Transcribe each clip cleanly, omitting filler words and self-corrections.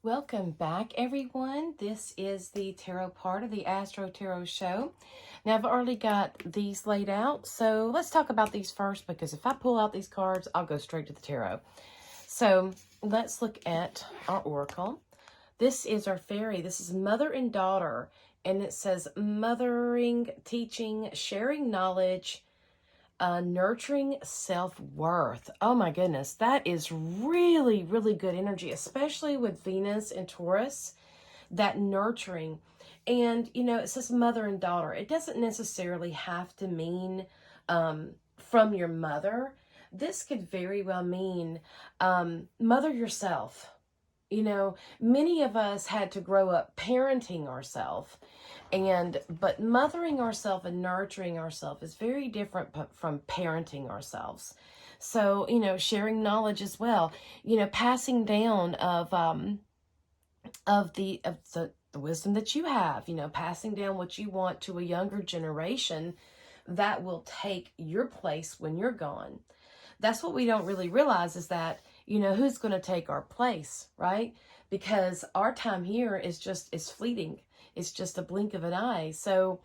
Welcome back, everyone. This is the tarot part of the Astro Tarot show. Now, I've already got these laid out, so let's talk about these first, because if I pull out these cards, I'll go straight to the tarot. So let's look at our oracle. This is our fairy. This is mother and daughter, and it says mothering, teaching, sharing knowledge, nurturing self-worth. Oh my goodness, that is really, really good energy, especially with Venus and Taurus, that nurturing. And, you know, it says mother and daughter. It doesn't necessarily have to mean from your mother. This could very well mean mother yourself. You know, many of us had to grow up parenting ourselves, but mothering ourselves and nurturing ourselves is very different from parenting ourselves. So, you know, sharing knowledge as well, you know, passing down of the wisdom that you have, you know, passing down what you want to a younger generation that will take your place when you're gone. That's what we don't really realize, is that, you know, who's going to take our place, right? Because our time here is fleeting. It's just a blink of an eye. So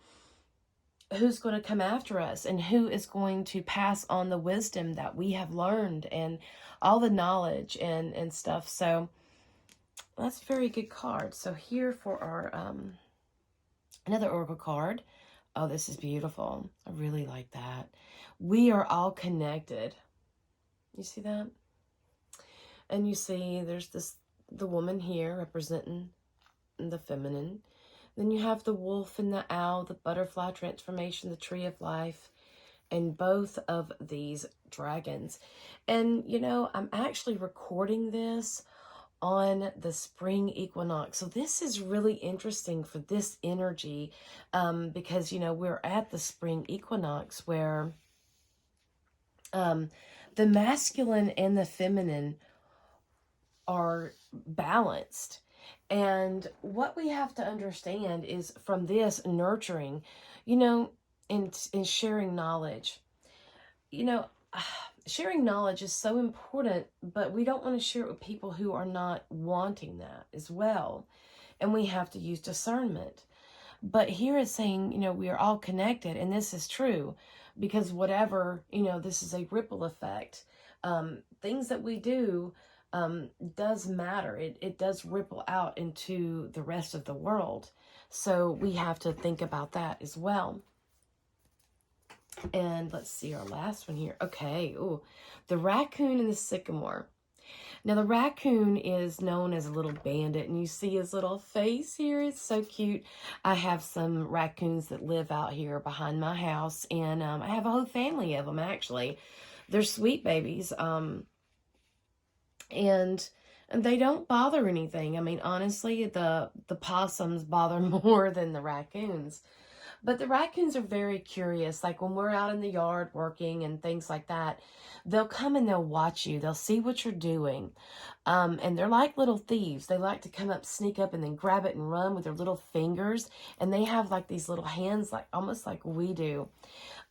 who's going to come after us, and who is going to pass on the wisdom that we have learned and all the knowledge and stuff. So that's a very good card. So here for our another oracle card. Oh, this is beautiful. I really like that. We are all connected. You see that? And you see there's the woman here representing the feminine. Then you have the wolf and the owl, the butterfly transformation, the tree of life, and both of these dragons. And, you know, I'm actually recording this on the spring equinox. So this is really interesting for this energy because, you know, we're at the spring equinox where the masculine and the feminine are balanced. And what we have to understand is, from this nurturing, you know, in sharing knowledge, you know, sharing knowledge is so important, but we don't want to share it with people who are not wanting that as well. And we have to use discernment. But here it's saying, you know, we are all connected, and this is true, because whatever, you know, this is a ripple effect. Things that we do does matter. It does ripple out into the rest of the world. So we have to think about that as well. And let's see our last one here. Okay, ooh, the raccoon and the sycamore. Now, the raccoon is known as a little bandit, and you see his little face here. It's so cute. I have some raccoons that live out here behind my house, and I have a whole family of them, actually. They're sweet babies, and they don't bother anything. I mean, honestly, the possums bother more than the raccoons. But the raccoons are very curious. Like when we're out in the yard working and things like that, they'll come and they'll watch you. They'll see what you're doing. And they're like little thieves. They like to come up, sneak up, and then grab it and run with their little fingers. And they have like these little hands, like almost like we do.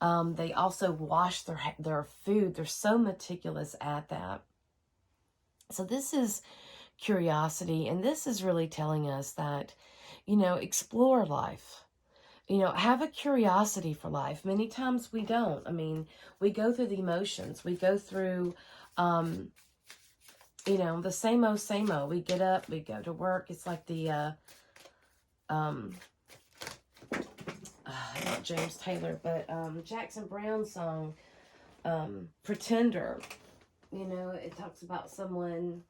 They also wash their food. They're so meticulous at that. So this is curiosity. And this is really telling us that, you know, explore life. You know, have a curiosity for life. Many times we don't. I mean, we go through the emotions. We go through, you know, the same old. We get up, we go to work. It's like the, not James Taylor, but Jackson Brown song, Pretender. You know, it talks about someone...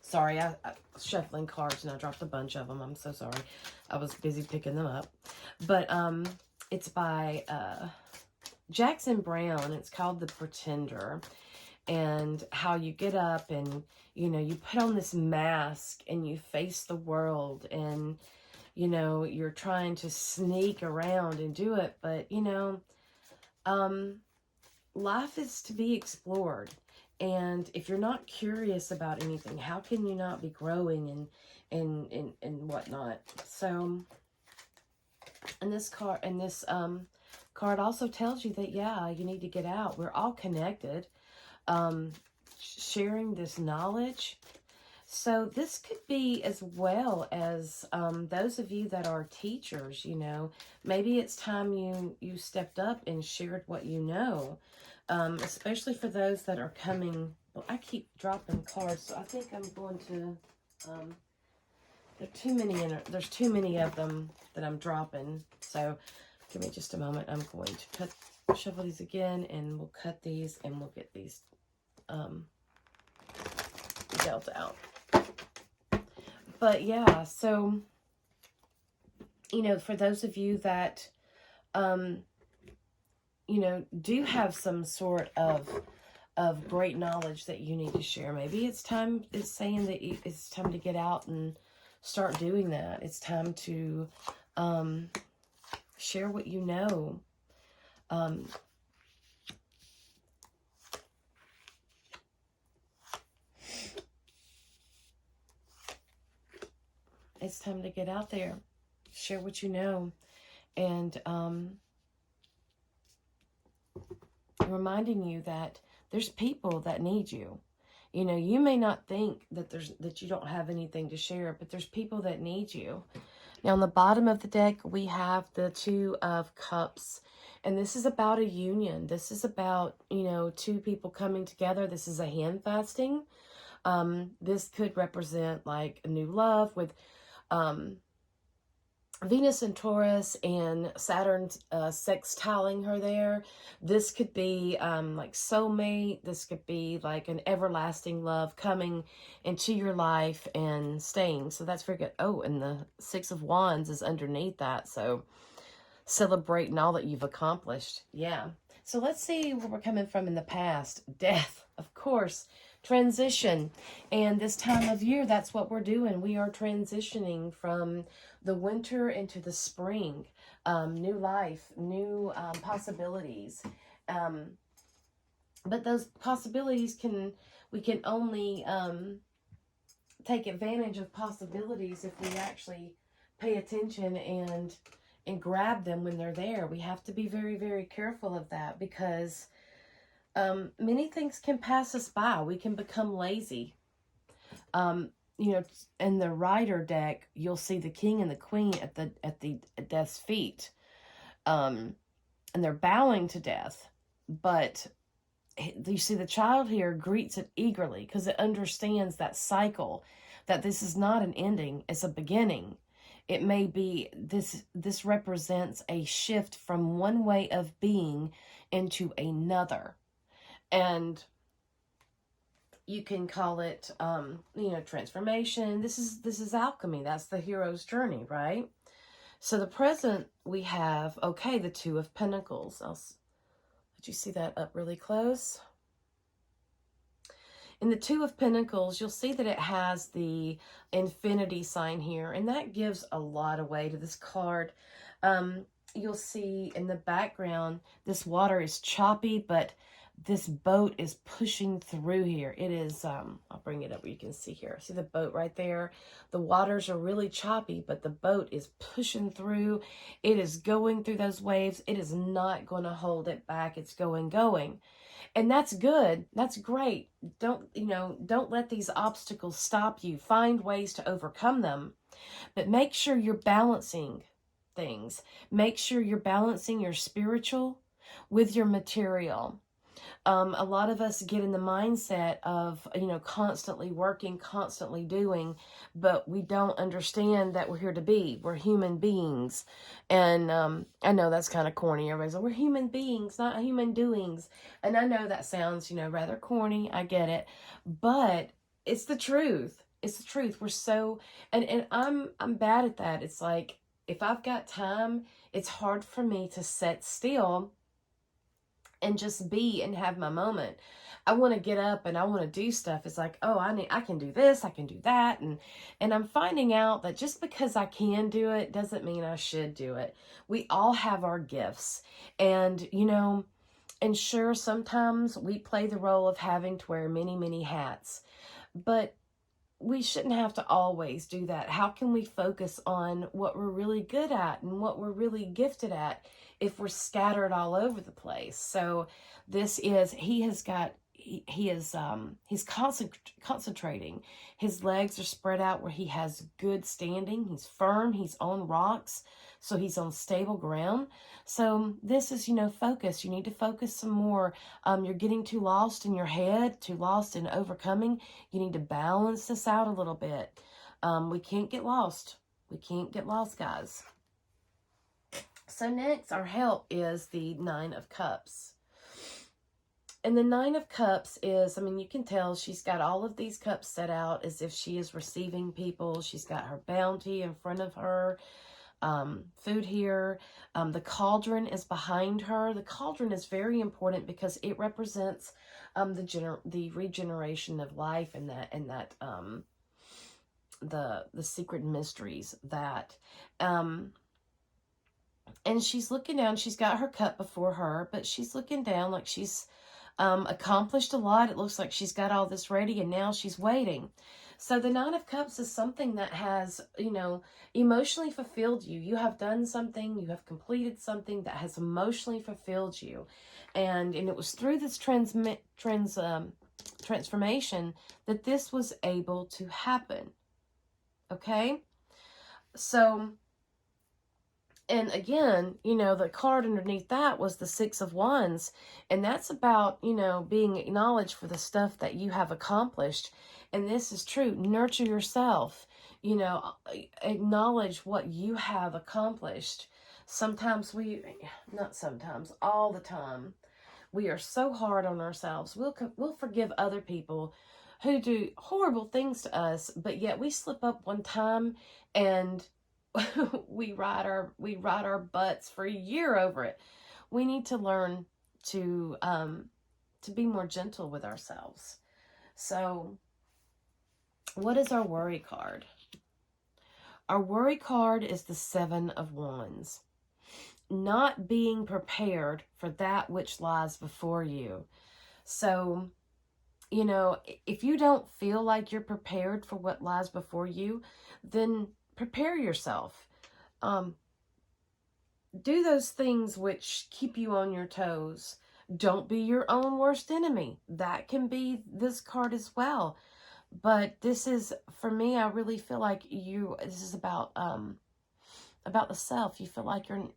Sorry, I shuffling cards and I dropped a bunch of them. I'm so sorry. I was busy picking them up. But it's by Jackson Brown. It's called The Pretender. And how you get up and, you know, you put on this mask and you face the world, and, you know, you're trying to sneak around and do it. But, you know, life is to be explored. And if you're not curious about anything, how can you not be growing and whatnot? So, and this card card also tells you that, yeah, you need to get out. We're all connected. Sharing this knowledge So this could be as well as those of you that are teachers, you know, maybe it's time you stepped up and shared what you know, especially for those that are coming. Well, I keep dropping cards, so I think I'm going to, there's too many of them that I'm dropping. So give me just a moment. I'm going to shuffle these again, and we'll cut these, and we'll get these dealt out. But yeah, so, you know, for those of you that, you know, do have some sort of great knowledge that you need to share, maybe it's saying that it's time to get out and start doing that. It's time to share what you know. It's time to get out there, share what you know, and reminding you that there's people that need you. You know, you may not think that you don't have anything to share, but there's people that need you. Now, on the bottom of the deck, we have the Two of Cups, and this is about a union. This is about, you know, two people coming together. This is a hand fasting. This could represent like a new love with Venus and Taurus and Saturn sextiling her there. This could be like soulmate. This could be like an everlasting love coming into your life and staying. So that's very good. Oh, and the Six of Wands is underneath that. So celebrating all that you've accomplished. Yeah. So let's see where we're coming from in the past. Death, of course. Transition. And this time of year, that's what we're doing. We are transitioning from the winter into the spring. New life, new possibilities. But those possibilities we can only take advantage of possibilities if we actually pay attention and grab them when they're there. We have to be very, very careful of that, because many things can pass us by. We can become lazy. You know, in the Rider deck, you'll see the King and the Queen at Death's feet, and they're bowing to Death. But you see the child here greets it eagerly because it understands that cycle, that this is not an ending, it's a beginning. It may be, this represents a shift from one way of being into another. And you can call it, you know, transformation. This is alchemy. That's the hero's journey, right? So the present we have, okay, the Two of Pentacles. I'll let you see that up really close. In the Two of Pentacles, you'll see that it has the infinity sign here, and that gives a lot away to this card. You'll see in the background, this water is choppy, but this boat is pushing through here. It is, I'll bring it up where you can see here. See the boat right there? The waters are really choppy, but the boat is pushing through. It is going through those waves. It is not going to hold it back. It's going. And that's good. That's great. Don't let these obstacles stop you. Find ways to overcome them. But make sure you're balancing things. Make sure you're balancing your spiritual with your material. A lot of us get in the mindset of, you know, constantly working, constantly doing, but we don't understand that we're here to be. We're human beings. And I know that's kind of corny. Everybody's like, we're human beings, not human doings. And I know that sounds, you know, rather corny. I get it. But it's the truth. It's the truth. We're so, and I'm bad at that. It's like, if I've got time, it's hard for me to sit still and just be and have my moment. I want to get up and I want to do stuff. It's like, oh, I can do this, I can do that. And I'm finding out that just because I can do it doesn't mean I should do it. We all have our gifts. And, you know, and sure, sometimes we play the role of having to wear many, many hats. But we shouldn't have to always do that. How can we focus on what we're really good at and what we're really gifted at if we're scattered all over the place? So this is, he has got he's concentrating. His legs are spread out where he has good standing. He's firm. He's on rocks, so he's on stable ground. So this is, focus. You need to focus some more. You're getting too lost in your head, too lost in overcoming. You need to balance this out a little bit. We can't get lost. We can't get lost, guys. So next, our help is the Nine of Cups. And the Nine of Cups is, you can tell she's got all of these cups set out as if she is receiving people. She's got her bounty in front of her, food here. The cauldron is behind her. The cauldron is very important because it represents the regeneration of life and that the secret mysteries that and she's looking down. She's got her cup before her, but she's looking down like she's accomplished a lot. It looks like she's got all this ready, and now she's waiting. So the Nine of Cups is something that has, emotionally fulfilled you. You have done something, you have completed something that has emotionally fulfilled you. And it was through this transformation that this was able to happen. Okay? So, and again, the card underneath that was the Six of Wands. And that's about, being acknowledged for the stuff that you have accomplished. And this is true. Nurture yourself. Acknowledge what you have accomplished. All the time, we are so hard on ourselves. We'll forgive other people who do horrible things to us, but yet we slip up one time and we ride our butts for a year over it. We need to learn to be more gentle with ourselves. So, what is our worry card? Our worry card is the Seven of Wands. Not being prepared for that which lies before you. So, if you don't feel like you're prepared for what lies before you, then prepare yourself. Do those things which keep you on your toes. Don't be your own worst enemy. That can be this card as well. But this is, for me, I really feel like this is about the self. You feel like you're,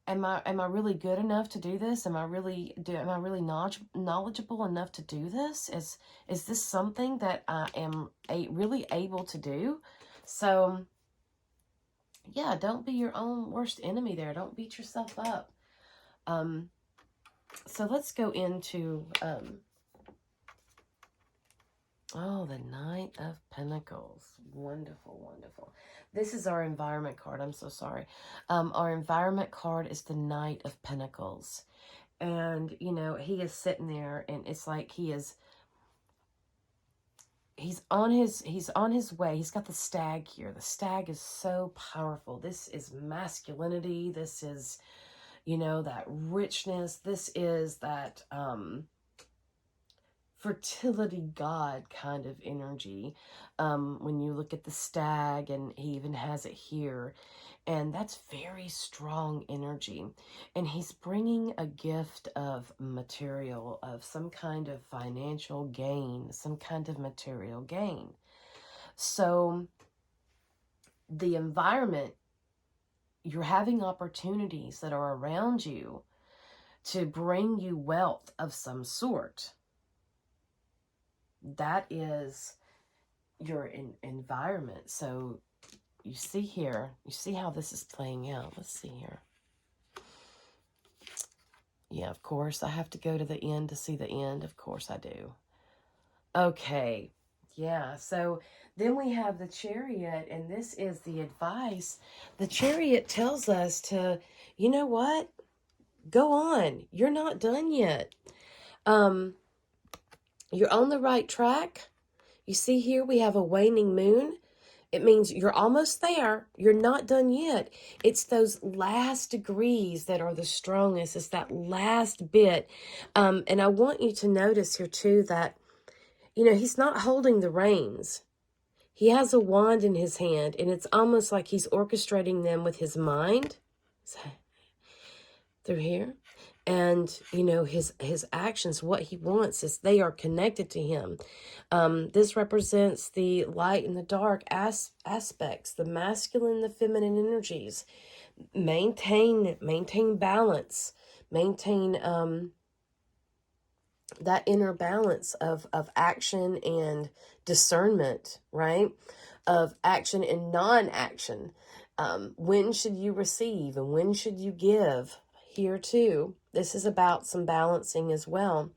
am I really good enough to do this? Am I really knowledgeable enough to do this? Is this something that I am really able to do? So, yeah, don't be your own worst enemy there. Don't beat yourself up. So let's go into, the Knight of Pentacles. Wonderful, wonderful. This is our environment card. I'm so sorry. Our environment card is the Knight of Pentacles. And, he is sitting there, and it's like he's on his way. He's got the stag here. The stag is so powerful. This is masculinity. This is, that richness. This is that fertility god kind of energy. When you look at the stag, and he even has it here, and that's very strong energy. And he's bringing a gift of material, of some kind of financial gain, some kind of material gain. So the environment, you're having opportunities that are around you to bring you wealth of some sort. That is your environment. So you see here, you see how this is playing out. Let's see here. Yeah, of course, I have to go to the end to see the end. Of course I do. Okay, yeah, so then we have the Chariot, and this is the advice. The Chariot tells us to, you know what? Go on. You're not done yet. You're on the right track. You see here we have a waning moon. It means you're almost there. You're not done yet. It's those last degrees that are the strongest. It's that last bit. And I want you to notice here too that, he's not holding the reins. He has a wand in his hand, and it's almost like he's orchestrating them with his mind. Through here. And, you know, his actions, what he wants is they are connected to him. This represents the light and the dark aspects, the masculine, the feminine energies. Maintain balance, maintain that inner balance of action and discernment, right? Of action and non-action. When should you receive and when should you give? Here too, this is about some balancing as well.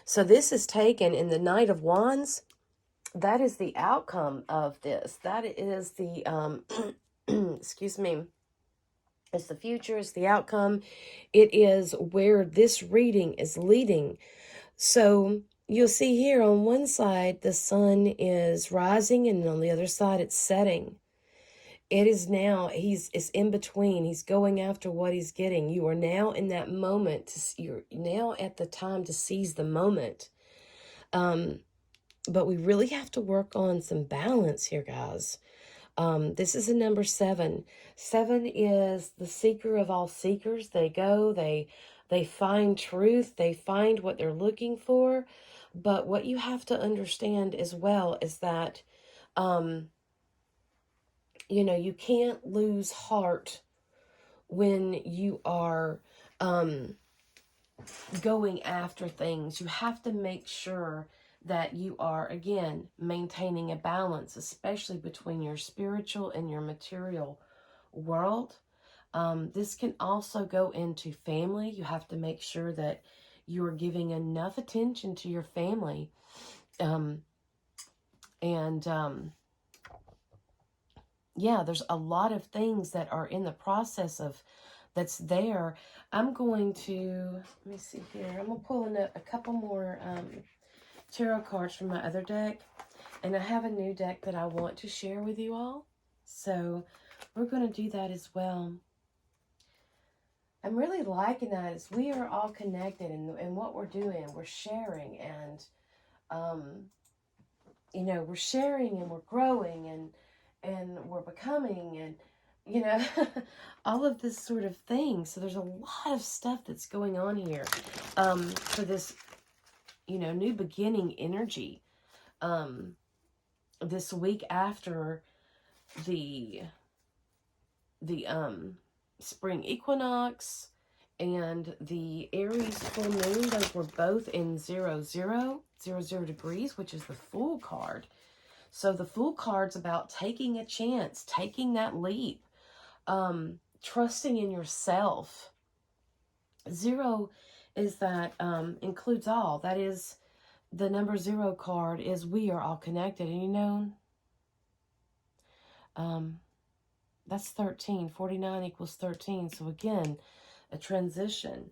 So this is taken in the Knight of Wands. That is the outcome of this. That is the, excuse me, it's the future, it's the outcome. It is where this reading is leading. So you'll see here on one side, the sun is rising, and on the other side, it's setting. It is now, it's in between. He's going after what he's getting. You are now in that moment. You're now at the time to seize the moment. But we really have to work on some balance here, guys. This is a number 7. 7 is the seeker of all seekers. They go, they find truth, they find what they're looking for. But what you have to understand as well is that, you know, you can't lose heart when you are going after things. You have to make sure that you are, again, maintaining a balance, especially between your spiritual and your material world. This can also go into family. You have to make sure that you're giving enough attention to your family. Yeah, there's a lot of things that are in the process of that's there. I'm going to, let me see here. I'm going to pull in a couple more tarot cards from my other deck. And I have a new deck that I want to share with you all. So we're going to do that as well. I'm really liking that as we are all connected in what we're doing. We're sharing and, you know, we're sharing and we're growing and we're becoming and, you know, all of this sort of thing. So there's a lot of stuff that's going on here for this, you know, new beginning energy. This week after the spring equinox and the Aries full moon, those were both in 0, 0 degrees, which is the Fool card. So the Fool card's about taking a chance, taking that leap, trusting in yourself. 0 is that includes all. That is, the number 0 card is we are all connected. And you know, that's 13. 49 equals 13. So again, a transition.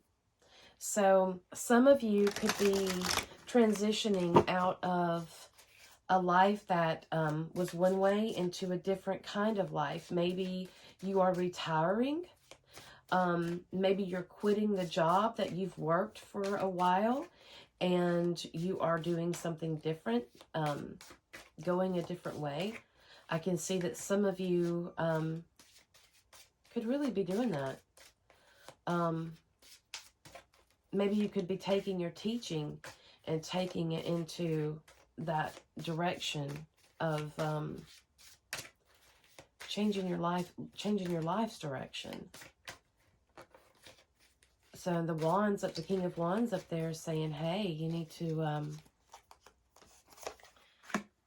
So some of you could be transitioning out of a life that was one way into a different kind of life. Maybe you are retiring. Maybe you're quitting the job that you've worked for a while and you are doing something different, going a different way. I can see that some of you could really be doing that. Maybe you could be taking your teaching and taking it into that direction of changing your life's direction. So the Wands up, the King of Wands up there saying, hey, you need to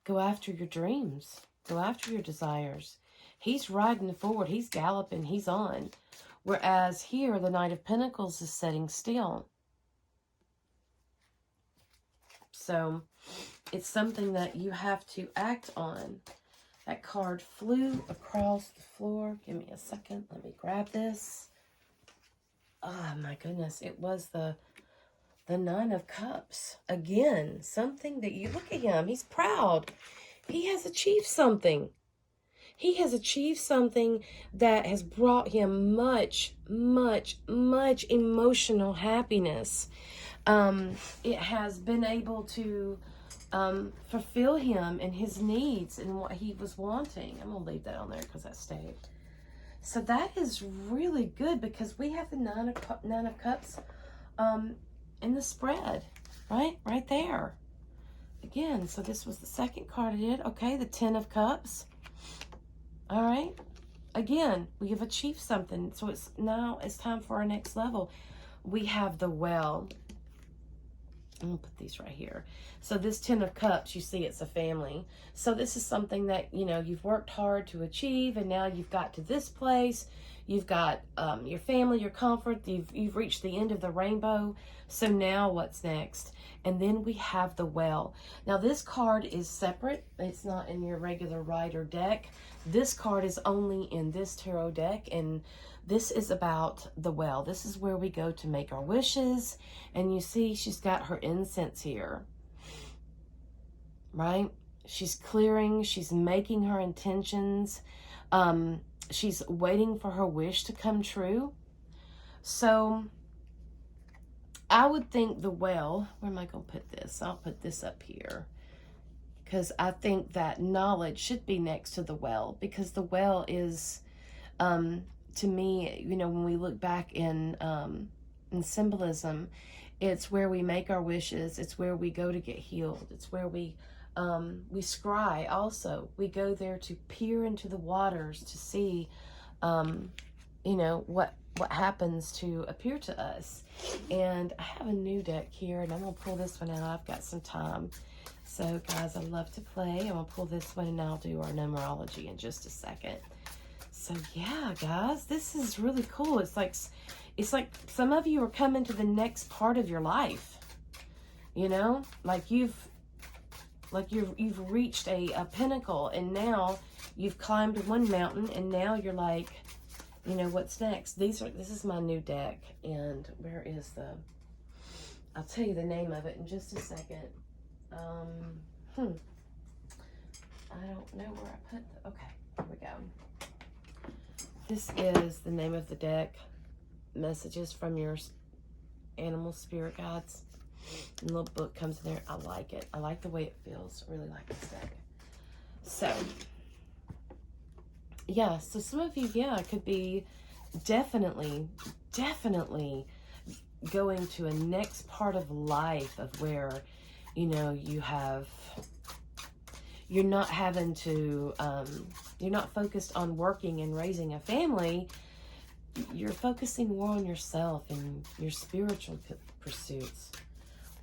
go after your dreams. Go after your desires. He's riding forward. He's galloping. He's on. Whereas here, the Knight of Pentacles is sitting still. So it's something that you have to act on. That card flew across the floor. Give me a second. Let me grab this. Oh, my goodness. It was the 9 of Cups. Again, something that you look at him. He's proud. He has achieved something. He has achieved something that has brought him much, much, much emotional happiness. It has been able to fulfill him and his needs and what he was wanting. I'm going to leave that on there because that stayed. So that is really good because we have the Nine of Cups in the spread, right? Right there. Again, so this was the second card I did. Okay, the Ten of Cups. All right. Again, we have achieved something. So now it's time for our next level. We have the Well. I'm going to put these right here. So this Ten of Cups, you see it's a family. So this is something that, you know, you've worked hard to achieve, and now you've got to this place. You've got your family, your comfort. You've reached the end of the rainbow. So now what's next? And then we have the Well. Now this card is separate. It's not in your regular Rider deck. This card is only in this tarot deck, and this is about the Well. This is where we go to make our wishes. And you see she's got her incense here, right? She's clearing, she's making her intentions. She's waiting for her wish to come true. So I would think the Well, where am I going to put this? I'll put this up here, because I think that knowledge should be next to the Well, because the Well is, to me, you know, when we look back in symbolism, it's where we make our wishes. It's where we go to get healed. It's where we scry also. We go there to peer into the waters to see, you know, what happens to appear to us. And I have a new deck here, and I'm going to pull this one out. I've got some time. So, guys, I love to play. I'm going to pull this one, and I'll do our numerology in just a second. So, yeah, guys, this is really cool. It's like some of you are coming to the next part of your life. You know, like you've reached a pinnacle, and now you've climbed one mountain, and now you're like, you know, what's next? This is my new deck, and where is I'll tell you the name of it in just a second. I don't know where I put okay, here we go. This is the name of the deck, Messages from Your Animal Spirit Guides. And the little book comes in there. I like it. I like the way it feels. I really like this deck. So, yeah, so some of you, yeah, could be definitely going to a next part of life of where, you know, you're not having to, you're not focused on working and raising a family. You're focusing more on yourself and your spiritual pursuits.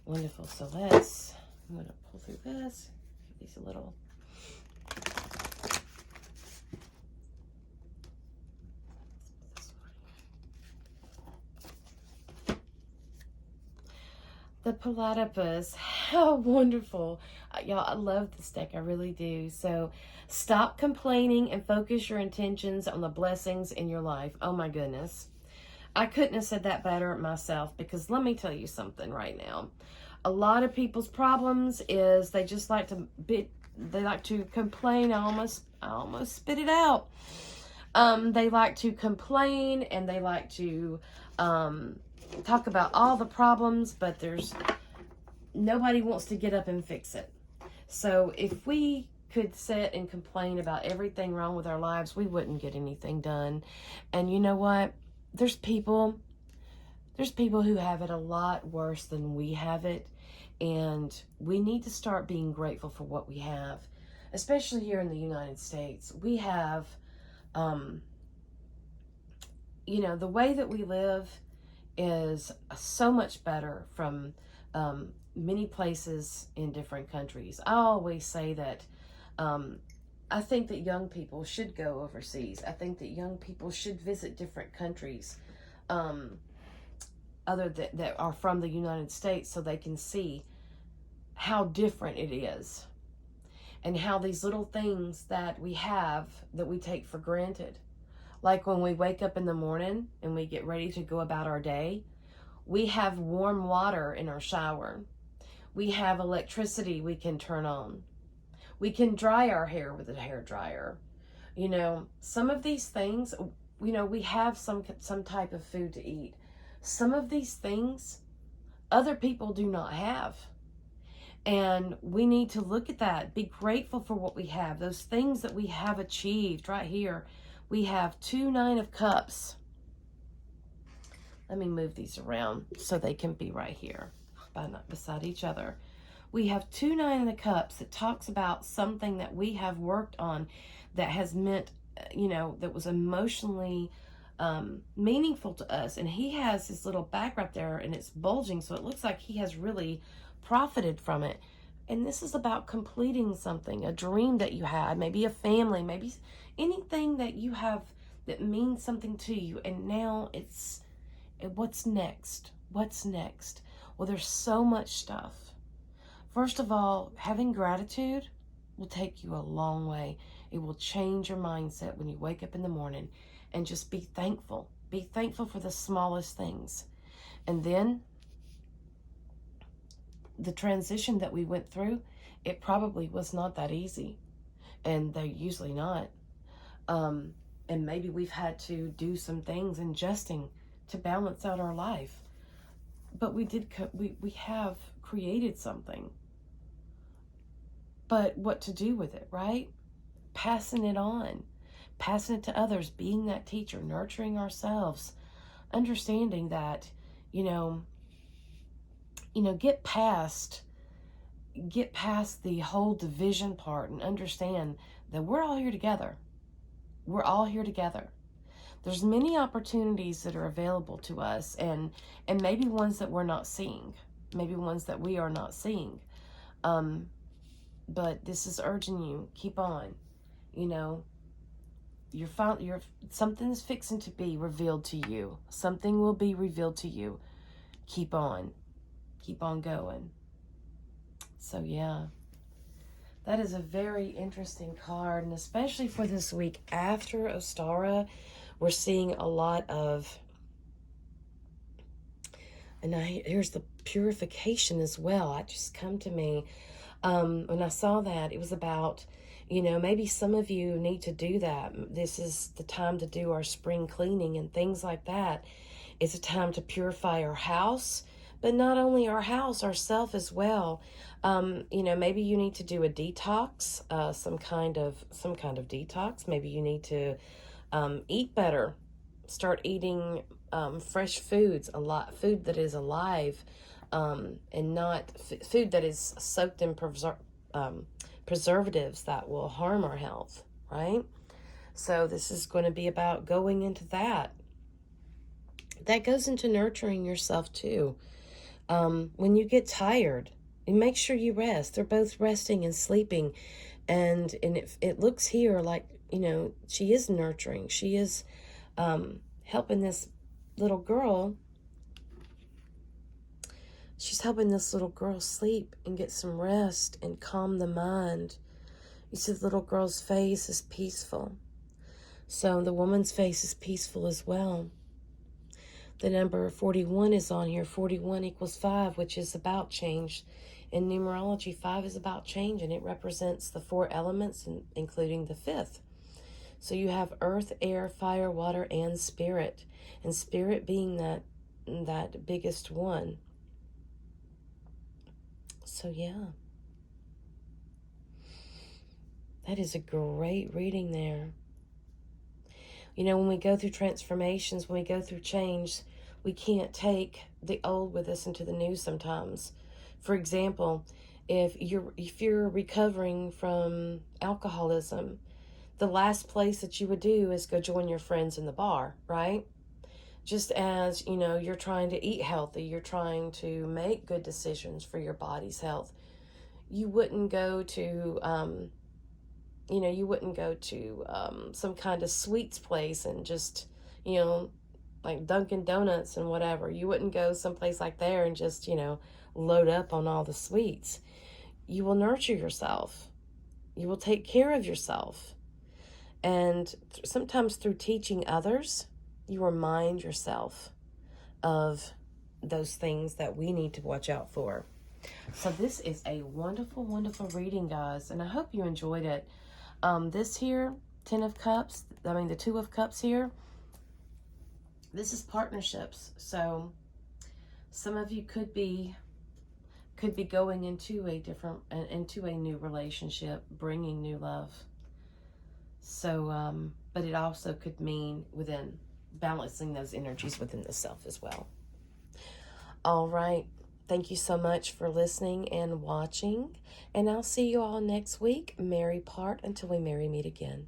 Wonderful. So I'm going to pull through this. Give these a little. The Platypus, how wonderful. Y'all, I love this deck, I really do. So stop complaining and focus your intentions on the blessings in your life. Oh my goodness. I couldn't have said that better myself, because let me tell you something right now. A lot of people's problems is they just like to complain. I almost spit it out. They like to complain, and they like to talk about all the problems, but nobody wants to get up and fix it. So if we could sit and complain about everything wrong with our lives, we wouldn't get anything done. And you know what? There's people who have it a lot worse than we have it, and we need to start being grateful for what we have, especially here in the United States. We have, you know, the way that we live is so much better from many places in different countries. I always say that I think that young people should go overseas. I think that young people should visit different countries that are from the United States, so they can see how different it is, and how these little things that we have that we take for granted, like when we wake up in the morning and we get ready to go about our day, we have warm water in our shower. We have electricity we can turn on. We can dry our hair with a hair dryer. You know, some of these things, you know, we have some type of food to eat. Some of these things other people do not have. And we need to look at that. Be grateful for what we have. Those things that we have achieved right here. We have 2 9 of Cups. Let me move these around so they can be right here, beside each other. We have 2 Nine of Cups that talks about something that we have worked on that has meant, that was emotionally meaningful to us. And he has his little back right there and it's bulging, so it looks like he has really profited from it. And this is about completing something, a dream that you had, maybe a family, maybe anything that you have that means something to you. And now what's next? What's next? Well, there's so much stuff. First of all, having gratitude will take you a long way. It will change your mindset when you wake up in the morning, and just be thankful. Be thankful for the smallest things. And then the transition that we went through, it probably was not that easy. And they're usually not. And maybe we've had to do some things adjusting to balance out our life. But we have created something. But what to do with it, right? Passing it on, passing it to others, being that teacher, nurturing ourselves, understanding that, get past the whole division part and understand that we're all here together. We're all here together. There's many opportunities that are available to us, and maybe ones that we're not seeing, maybe ones that we are not seeing. But this is urging you, keep on. Something's fixing to be revealed to you. Something will be revealed to you. Keep on going. So yeah, that is a very interesting card, and especially for this week after Ostara, we're seeing a lot of, and here's the purification as well. It just come to me. When I saw that, it was about, maybe some of you need to do that. This is the time to do our spring cleaning and things like that. It's a time to purify our house, but not only our house, ourself as well. Maybe you need to do a detox, some kind of detox. Maybe you need to eat better, start eating fresh foods, food that is alive. And not food that is soaked in preservatives that will harm our health, right? So this is going to be about going into that. That goes into nurturing yourself too. When you get tired, you make sure you rest. They're both resting and sleeping. And it looks here like, she is nurturing. She is helping this little girl. She's helping this little girl sleep and get some rest and calm the mind. You see the little girl's face is peaceful. So the woman's face is peaceful as well. The number 41 is on here. 41 equals 5, which is about change. In numerology, 5 is about change, and it represents the 4 elements, including the 5th. So you have earth, air, fire, water, and spirit. And spirit being that biggest one. So yeah, that is a great reading there. When we go through transformations, when we go through change, we can't take the old with us into the new sometimes. For example, if you're recovering from alcoholism, the last place that you would do is go join your friends in the bar, right? Just as, you're trying to eat healthy, you're trying to make good decisions for your body's health. You wouldn't go to, some kind of sweets place and just, like Dunkin' Donuts and whatever. You wouldn't go someplace like there and just, load up on all the sweets. You will nurture yourself. You will take care of yourself. And sometimes through teaching others, you remind yourself of those things that we need to watch out for. So this is a wonderful, wonderful reading, guys, and I hope you enjoyed it. This here, the 2 of Cups here, this is partnerships. So some of you could be going into a new relationship, bringing new love. So, but it also could mean within balancing those energies within the self as well. All right. Thank you so much for listening and watching. And I'll see you all next week. Merry part until we merry meet again.